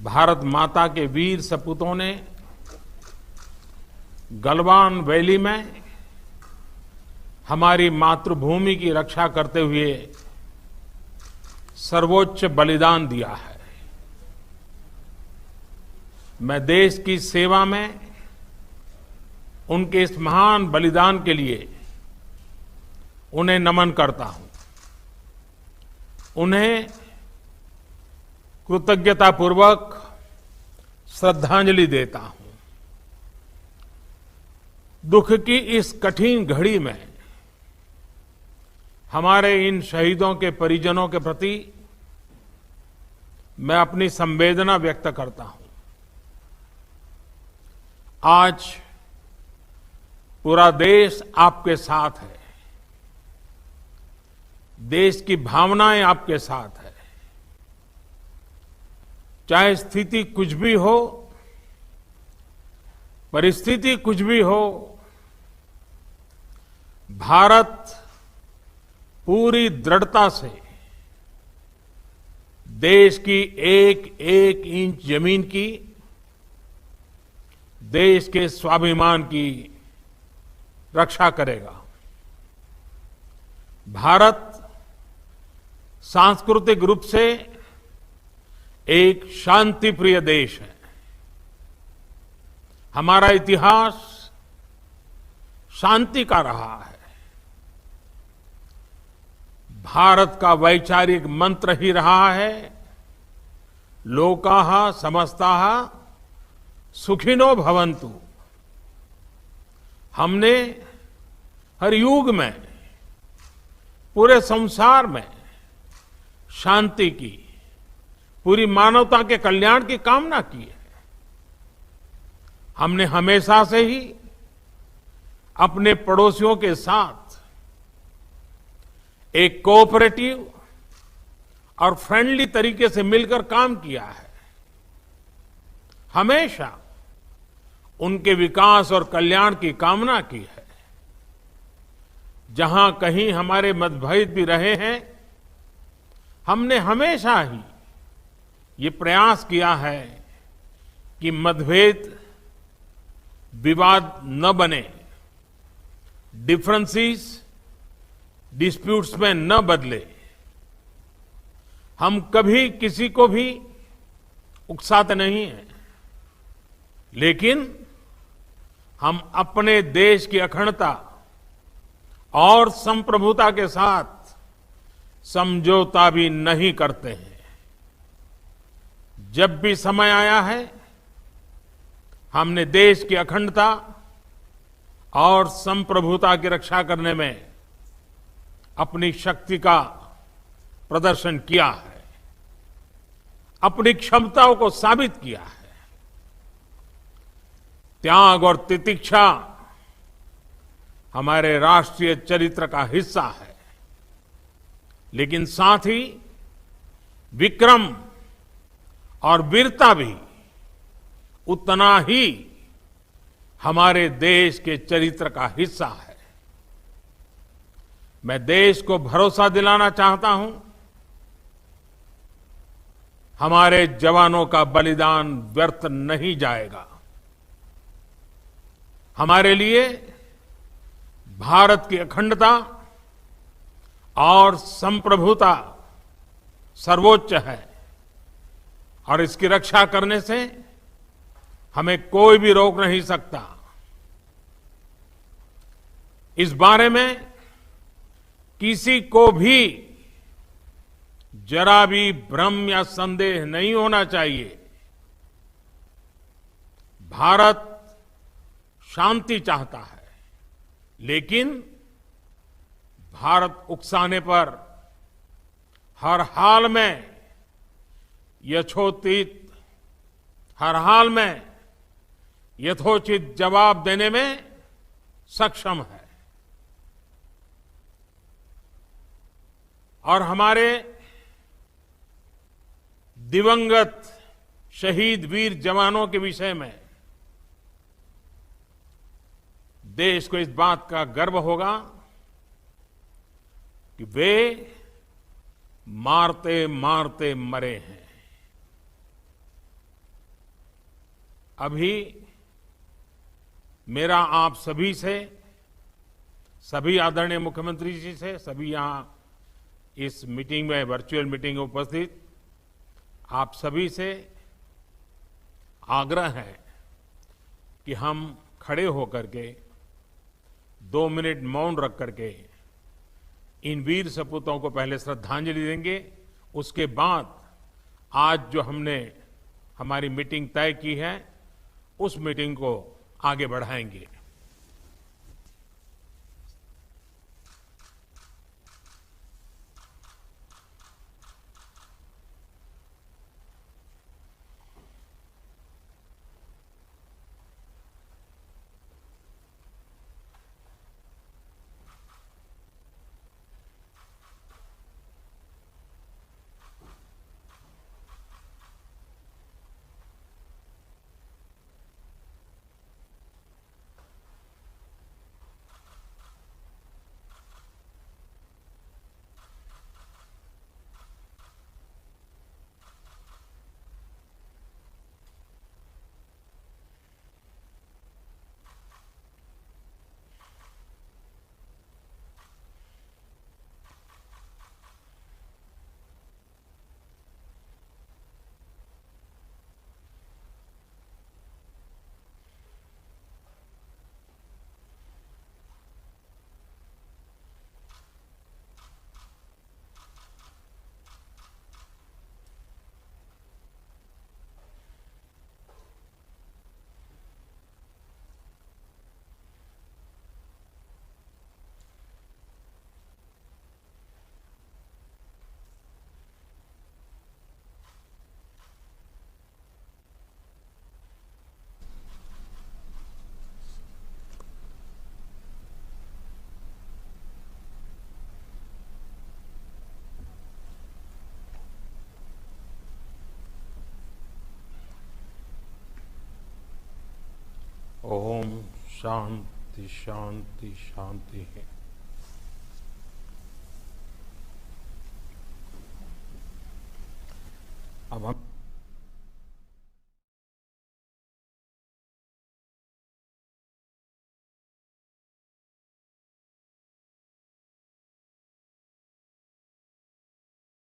भारत माता के वीर सपूतों ने गलवान वैली में हमारी मातृभूमि की रक्षा करते हुए सर्वोच्च बलिदान दिया है। मैं देश की सेवा में उनके इस महान बलिदान के लिए उन्हें नमन करता हूं। उन्हें कृतज्ञतापूर्वक श्रद्धांजलि देता हूं। दुख की इस कठिन घड़ी में हमारे इन शहीदों के परिजनों के प्रति मैं अपनी संवेदना व्यक्त करता हूं। आज पूरा देश आपके साथ है। देश की भावनाएं आपके साथ है। चाहे स्थिति कुछ भी हो, परिस्थिति कुछ भी हो, भारत पूरी दृढ़ता से देश की एक एक इंच जमीन की, देश के स्वाभिमान की रक्षा करेगा। भारत सांस्कृतिक रूप से एक शांतिप्रिय देश है। हमारा इतिहास शांति का रहा है। भारत का वैचारिक मंत्र ही रहा है, लोकाः समस्ताः सुखिनो भवन्तु। हमने हर युग में, पूरे संसार में शांति की, पूरी मानवता के कल्याण की कामना की है। हमने हमेशा से ही अपने पड़ोसियों के साथ एक कोऑपरेटिव और फ्रेंडली तरीके से मिलकर काम किया है। हमेशा उनके विकास और कल्याण की कामना की है। जहां कहीं हमारे मतभेद भी रहे हैं, हमने हमेशा ही ये प्रयास किया है कि मतभेद विवाद न बने, डिफरेंसेस डिस्प्यूट्स में न बदले। हम कभी किसी को भी उकसाते नहीं हैं, लेकिन हम अपने देश की अखंडता और संप्रभुता के साथ समझौता भी नहीं करते हैं। जब भी समय आया है, हमने देश की अखंडता और संप्रभुता की रक्षा करने में अपनी शक्ति का प्रदर्शन किया है, अपनी क्षमताओं को साबित किया है। त्याग और तितिक्षा हमारे राष्ट्रीय चरित्र का हिस्सा है, लेकिन साथ ही विक्रम और वीरता भी उतना ही हमारे देश के चरित्र का हिस्सा है। मैं देश को भरोसा दिलाना चाहता हूं, हमारे जवानों का बलिदान व्यर्थ नहीं जाएगा। हमारे लिए भारत की अखंडता और संप्रभुता सर्वोच्च है, और इसकी रक्षा करने से हमें कोई भी रोक नहीं सकता। इस बारे में किसी को भी जरा भी भ्रम या संदेह नहीं होना चाहिए। भारत शांति चाहता है, लेकिन भारत उकसाने पर हर हाल में यथोचित जवाब देने में सक्षम है। और हमारे दिवंगत शहीद वीर जवानों के विषय में देश को इस बात का गर्व होगा कि वे मारते मारते मरे हैं। अभी मेरा आप सभी से, सभी आदरणीय मुख्यमंत्री जी से, सभी यहां इस मीटिंग में, वर्चुअल मीटिंग में उपस्थित आप सभी से आग्रह है कि हम खड़े होकर के 2 मिनट मौन रख करके इन वीर सपूतों को पहले श्रद्धांजलि देंगे। उसके बाद आज जो हमने हमारी मीटिंग तय की है, उस मीटिंग को आगे बढ़ाएंगे। ओम शांति शांति शांति है। अब हम